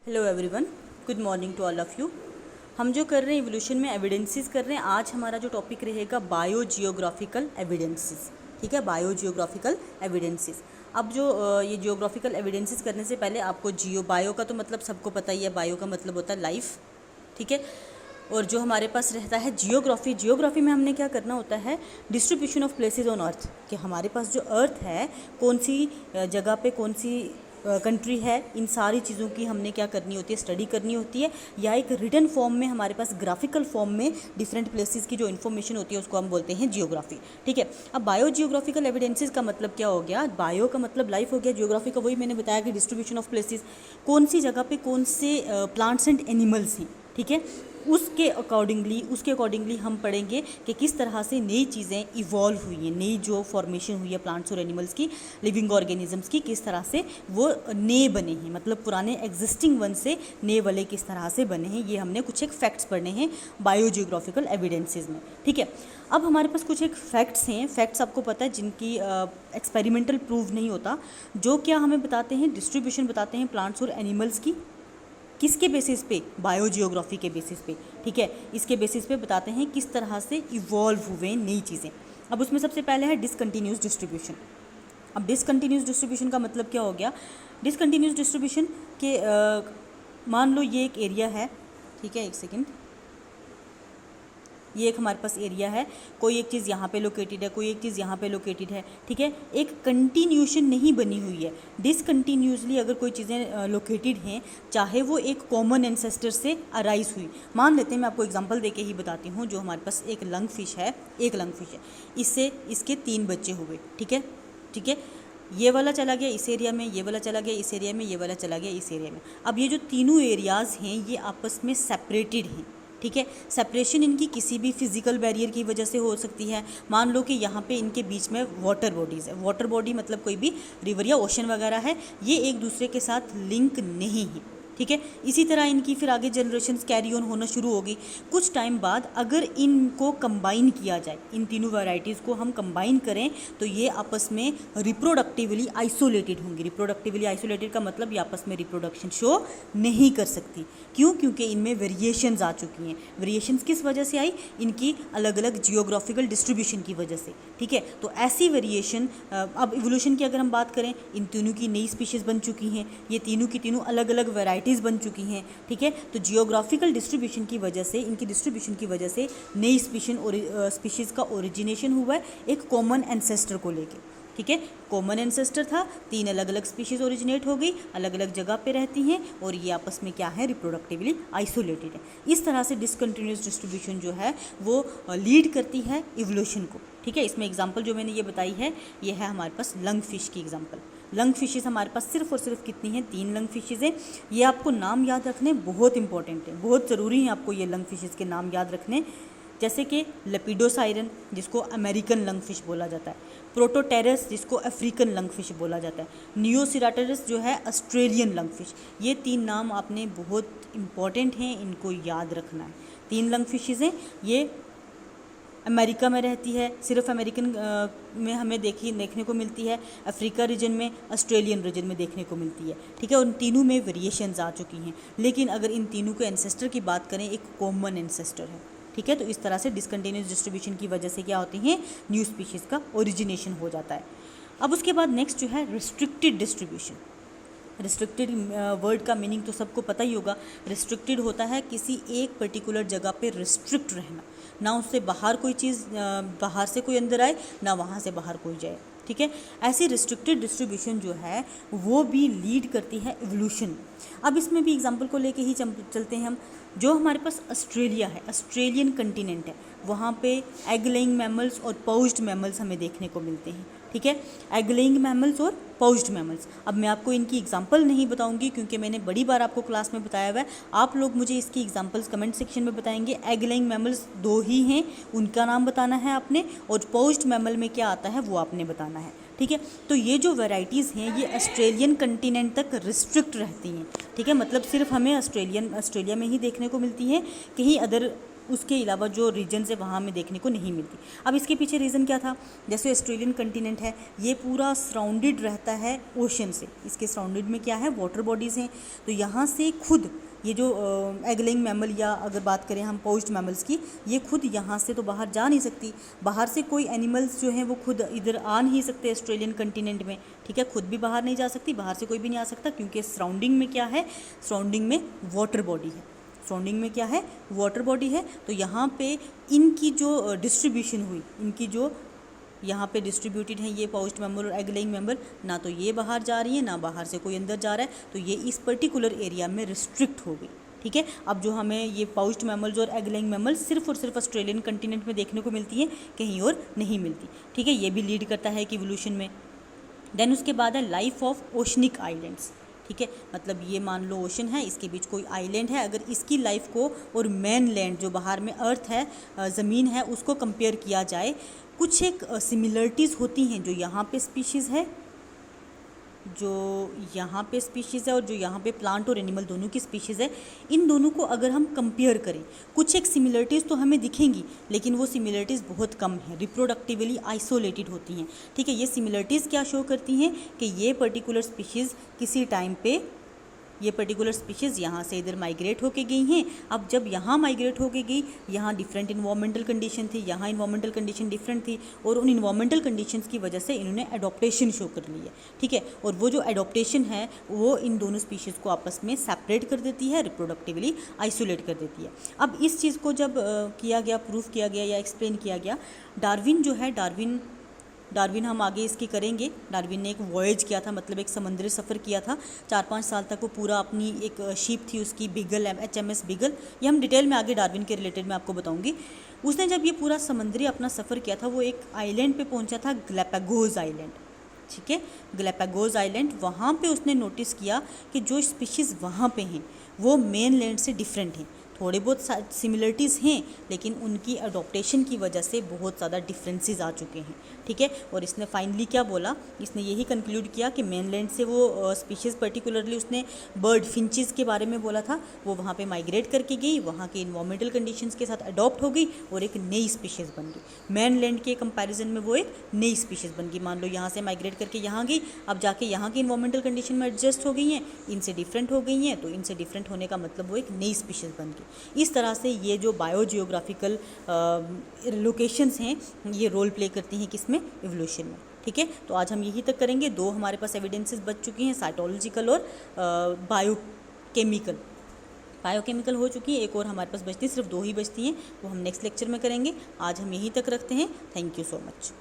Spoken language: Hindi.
Hello everyone, good morning to all of you. हम जो कर रहे हैं इवोल्यूशन में एविडेंसेस कर रहे हैं। आज हमारा जो टॉपिक रहेगा बायोजियोग्राफिकल एविडेंसेस। ठीक है, बायोजियोग्राफिकल एविडेंसेस। अब जो ये जियोग्राफिकल एविडेंसेस करने से पहले आपको बायो का तो मतलब सबको पता ही है। बायो का मतलब होता है लाइफ। ठीक है, और जो हमारे पास रहता है जियोग्राफी में हमने क्या करना होता है, distribution of places on earth, कि हमारे पास जो अर्थ है कौन सी जगह पे कौन सी कंट्री है, इन सारी चीज़ों की हमने क्या करनी होती है, स्टडी करनी होती है। या एक रिटन फॉर्म में हमारे पास ग्राफिकल फॉर्म में डिफरेंट प्लेसेस की जो इन्फॉर्मेशन होती है उसको हम बोलते हैं जियोग्राफी। ठीक है, अब बायो जियोग्राफिकल एविडेंसेस का मतलब क्या हो गया, बायो का मतलब लाइफ हो गया, जियोग्राफी का वही मैंने बताया कि डिस्ट्रीब्यूशन ऑफ प्लेसेस, कौन सी जगह पे कौन से प्लांट्स एंड एनिमल्स हैं। ठीक है, उसके अकॉर्डिंगली हम पढ़ेंगे कि किस तरह से नई चीज़ें इवॉल्व हुई हैं, नई जो फॉर्मेशन हुई है प्लांट्स और एनिमल्स की, लिविंग ऑर्गेनिजम्स की, किस तरह से वो नए बने हैं, मतलब पुराने एग्जिस्टिंग वन से नए वाले किस तरह से बने हैं। ये हमने कुछ एक फैक्ट्स पढ़ने हैं बायोजियोग्राफिकल एविडेंसेस में। ठीक है, अब हमारे पास कुछ एक फैक्ट्स हैं। फैक्ट्स आपको पता है जिनकी एक्सपेरिमेंटल प्रूव नहीं होता, जो क्या हमें बताते हैं, डिस्ट्रीब्यूशन बताते हैं प्लांट्स और एनिमल्स की। किसके बेसिस पे, बायोजियोग्राफी के बेसिस पे। ठीक है, इसके बेसिस पे बताते हैं किस तरह से इवॉल्व हुए नई चीज़ें। अब उसमें सबसे पहले है डिसकंटिन्यूस डिस्ट्रीब्यूशन। अब डिसकंटिन्यूस डिस्ट्रीब्यूशन का मतलब क्या हो गया, डिसकंटिन्यूस डिस्ट्रीब्यूशन के मान लो ये एक एरिया है। ठीक है, एक सेकेंड, ये एक हमारे पास एरिया है, कोई एक चीज़ यहाँ पे लोकेटेड है, कोई एक चीज़ यहाँ पे लोकेटेड है। ठीक है, एक कंटिन्यूशन नहीं बनी हुई है। डिसकंटिन्यूसली अगर कोई चीज़ें लोकेटेड हैं, चाहे वो एक कॉमन एंसेस्टर से अराइज हुई। मान लेते हैं, मैं आपको एग्जांपल देके ही बताती हूँ। जो हमारे पास एक लंग फिश है, इससे इसके 3 बच्चे हुए। ठीक है, ये वाला चला गया इस एरिया में, ये वाला चला गया इस एरिया में, ये वाला चला गया इस एरिया में। अब ये जो तीनों एरियाज़ हैं ये आपस में सेपरेटेड हैं। ठीक है, सेपरेशन इनकी किसी भी फिजिकल बैरियर की वजह से हो सकती है। मान लो कि यहाँ पे इनके बीच में वाटर बॉडीज़ है। वाटर बॉडी मतलब कोई भी रिवर या ओशन वगैरह है, ये एक दूसरे के साथ लिंक नहीं है। ठीक है, इसी तरह इनकी फिर आगे जनरेशन्स कैरी ऑन होना शुरू होगी। कुछ टाइम बाद अगर इनको कंबाइन किया जाए, इन तीनों वैरायटीज़ को हम कंबाइन करें, तो ये आपस में रिप्रोडक्टिवली आइसोलेटेड होंगी। रिप्रोडक्टिवली आइसोलेटेड का मतलब ये आपस में रिप्रोडक्शन शो नहीं कर सकती। क्यों? क्योंकि इनमें वेरिएशंस आ चुकी हैं। वेरिएशंस किस वजह से आई, इनकी अलग अलग जियोग्राफिकल डिस्ट्रीब्यूशन की वजह से। ठीक है, तो ऐसी वेरिएशन, अब इवोल्यूशन की अगर हम बात करें, इन तीनों की नई स्पीशीज़ बन चुकी हैं, ये तीनों की तीनों अलग अलग वैरायटीज़ बन चुकी हैं। ठीक है, तो जियोग्राफिकल डिस्ट्रीब्यूशन की वजह से, इनकी डिस्ट्रीब्यूशन की वजह से नई स्पीशीज़ का ओरिजिनेशन हुआ है एक कॉमन एंसेस्टर को लेके। ठीक है, कॉमन एंसेस्टर था, 3 अलग अलग स्पीशीज़ ओरिजिनेट हो गई, अलग अलग जगह पे रहती हैं और ये आपस में क्या है, रिप्रोडक्टिवली आइसोलेटेड है। इस तरह से डिसकंटिन्यूस डिस्ट्रीब्यूशन जो है वो लीड करती है इवोल्यूशन को। ठीक है, इसमें एग्जांपल जो मैंने ये बताई है, ये है हमारे पास लंग फिश की एग्जांपल। लंग फिशेज़ हमारे पास सिर्फ और सिर्फ कितनी हैं, 3 लंग फिशेज़ हैं। ये आपको नाम याद रखने बहुत इंपॉर्टेंट है, बहुत ज़रूरी है आपको ये लंग फिशेज़ के नाम याद रखने। जैसे कि लेपिडोसाइरन, जिसको अमेरिकन लंग फिश बोला जाता है, प्रोटोटेरस, जिसको अफ्रीकन लंग फिश बोला जाता है, नियोसिराटरस जो है ऑस्ट्रेलियन लंग फिश। ये 3 नाम आपने बहुत इंपॉर्टेंट हैं, इनको याद रखना है। 3 लंग फिशेज़ हैं, ये अमेरिका में रहती है, सिर्फ अमेरिकन में हमें देखने को मिलती है, अफ्रीका रीजन में, ऑस्ट्रेलियन रीजन में देखने को मिलती है। ठीक है, उन तीनों में वेरिएशंस आ चुकी हैं, लेकिन अगर इन तीनों के एंसेस्टर की बात करें, एक कॉमन एंसेस्टर है। ठीक है, तो इस तरह से डिसकंटिन्यूस डिस्ट्रीब्यूशन की वजह से क्या होती हैं, न्यू स्पीशीज़ का ओरिजिनेशन हो जाता है। अब उसके बाद नेक्स्ट जो है रिस्ट्रिक्टेड डिस्ट्रीब्यूशन। रिस्ट्रिक्टेड वर्ड का मीनिंग तो सबको पता ही होगा। रिस्ट्रिक्टेड होता है किसी एक पर्टिकुलर जगह पे रिस्ट्रिक्ट रहना, ना उससे बाहर कोई चीज़, बाहर से कोई अंदर आए, ना वहाँ से बाहर कोई जाए। ठीक है, ऐसी रिस्ट्रिक्टेड डिस्ट्रीब्यूशन जो है वो भी लीड करती है इवोल्यूशन। अब इसमें भी एग्जांपल को लेके ही चलते हैं हम। जो हमारे पास ऑस्ट्रेलिया है, ऑस्ट्रेलियन कंटिनेंट है, वहाँ पे एग लेइंग मैमल्स और पाउच्ड मैमल्स हमें देखने को मिलते हैं। ठीक है, एग लेइंग मैमल्स और पाउच्ड मैमल्स। अब मैं आपको इनकी एग्जांपल नहीं बताऊंगी क्योंकि मैंने बड़ी बार आपको क्लास में बताया हुआ है। आप लोग मुझे इसकी एग्जांपल्स कमेंट सेक्शन में बताएंगे। एग लेइंग मैमल्स 2 ही हैं, उनका नाम बताना है आपने, और पाउच्ड मैमल में क्या आता है वो आपने बताना है। ठीक है, तो ये जो वैरायटीज़ हैं ये ऑस्ट्रेलियन कंटिनेंट तक रिस्ट्रिक्ट रहती हैं। ठीक है, मतलब सिर्फ हमें ऑस्ट्रेलिया में ही देखने को मिलती हैं, कहीं अदर उसके अलावा जो रीजन है वहाँ हमें देखने को नहीं मिलती। अब इसके पीछे रीज़न क्या था, जैसे ऑस्ट्रेलियन कंटिनेंट है ये पूरा सराउंडेड रहता है ओशन से, इसके सराउंडेड में क्या है, वाटर बॉडीज़ हैं, तो यहाँ से खुद ये जो एग लेइंग मैमल या अगर बात करें हम पोच्ड मैमल्स की, ये खुद यहाँ से तो बाहर जा नहीं सकती, बाहर से कोई एनिमल्स जो हैं वो खुद इधर आ नहीं सकते ऑस्ट्रेलियन कंटिनेंट में, ठीक है, खुद भी बाहर नहीं जा सकती, बाहर से कोई भी नहीं आ सकता, क्योंकि सराउंडिंग में क्या है, सराउंडिंग में वाटर बॉडी है, सराउंडिंग में क्या है, वाटर बॉडी है। तो यहाँ पे इनकी जो डिस्ट्रीब्यूशन हुई, इनकी जो यहाँ पे डिस्ट्रीब्यूटेड है ये पोच्ड मैमल और एग लेइंग मैमल, ना तो ये बाहर जा रही है ना बाहर से कोई अंदर जा रहा है, तो ये इस पर्टिकुलर एरिया में रिस्ट्रिक्ट हो गई, ठीक है। अब जो हमें ये पोच्ड मैमल्स और एग लेइंग मैमल्स सिर्फ और सिर्फ ऑस्ट्रेलियन कंटिनेंट में देखने को मिलती है, कहीं और नहीं मिलती, ठीक है। ये भी लीड करता है कि इवोल्यूशन में। देन उसके बाद है लाइफ ऑफ ओशनिक आइलैंड्स, ठीक है, मतलब ये मान लो ओशन है, इसके बीच कोई आइलैंड है, अगर इसकी लाइफ को और मेन लैंड जो बाहर में अर्थ है, ज़मीन है, उसको कंपेयर किया जाए, कुछ एक सिमिलरिटीज़ होती हैं, जो यहाँ पे स्पीशीज़ है, जो यहाँ पे स्पीशीज़ है और जो यहाँ पे प्लांट और एनिमल दोनों की स्पीशीज़ है, इन दोनों को अगर हम कंपेयर करें, कुछ एक सिमिलरिटीज़ तो हमें दिखेंगी, लेकिन वो सिमिलरिटीज़ बहुत कम है, रिप्रोडक्टिवली आइसोलेटेड होती हैं, ठीक है। ये सिमिलरिटीज़ क्या शो करती हैं कि ये पर्टिकुलर स्पीशीज़ किसी टाइम पे, ये पर्टिकुलर स्पीशीज़ यहाँ से इधर माइग्रेट होके गई हैं। अब जब यहाँ माइग्रेट होके गई, यहाँ डिफरेंट इन्वामेंटल कंडीशन थी, यहाँ इन्वामेंटल कंडीशन डिफरेंट थी, और उन इन्वामेंटल कंडीशंस की वजह से इन्होंने एडॉप्टेशन शो कर ली है, ठीक है। और वो जो एडॉप्टेशन है वो इन दोनों स्पीशीज़ को आपस में सेपरेट कर देती है, रिप्रोडक्टिवली आइसोलेट कर देती है। अब इस चीज़ को जब किया गया, प्रूफ किया गया या एक्सप्लेन किया गया, डार्विन जो है, डार्विन हम आगे इसकी करेंगे। डार्विन ने एक वॉयज किया था, मतलब एक समुद्री सफ़र किया था, 4-5 साल तक वो पूरा अपनी एक शिप थी उसकी, बिगल, HMS बिगल, ये हम डिटेल में आगे डार्विन के रिलेटेड मैं आपको बताऊंगी। उसने जब ये पूरा समुद्री अपना सफ़र किया था, वो एक आइलैंड पे पहुंचा था, गैलापागोस आइलैंड, ठीक है, गैलापागोस आइलैंड। वहाँ पे उसने नोटिस किया कि जो स्पीशीज़ वहाँ पे हैं वो मेन लैंड से डिफरेंट हैं, थोड़े बहुत सिमिलरिटीज़ हैं, लेकिन उनकी अडोप्टेशन की वजह से बहुत ज़्यादा डिफरेंसेस आ चुके हैं, ठीक है। और इसने फाइनली क्या बोला, इसने यही कंक्लूड किया कि मेनलैंड से वो स्पीशीज़, पर्टिकुलरली उसने बर्ड फिंचेस के बारे में बोला था, वो वहाँ पे माइग्रेट करके गई, वहाँ के इन्वायरमेंटल कंडीशंस के साथ अडॉप्ट हो गई और एक नई स्पीशीज़ बन गई। मेनलैंड के कंपैरिजन में वो एक नई स्पीशीज़ बन गई। मान लो यहाँ से माइग्रेट करके यहाँ गई, अब जाके यहाँ के इन्वायरमेंटल कंडीशन में एडजस्ट हो गई हैं, इनसे डिफरेंट हो गई हैं, तो इनसे डिफरेंट होने का मतलब वो एक नई स्पीशीज़ बन गई। इस तरह से ये जो बायोजियोग्राफिकल लोकेशंस हैं ये रोल प्ले करती हैं किसमें, इवोल्यूशन में, ठीक है। तो आज हम यही तक करेंगे। 2 हमारे पास एविडेंसेस बच चुकी हैं, साइटोलॉजिकल और बायोकेमिकल हो चुकी है। एक और हमारे पास बचती है, सिर्फ 2 ही बचती हैं, वो हम नेक्स्ट लेक्चर में करेंगे। आज हम यहीं तक रखते हैं। Thank you so much.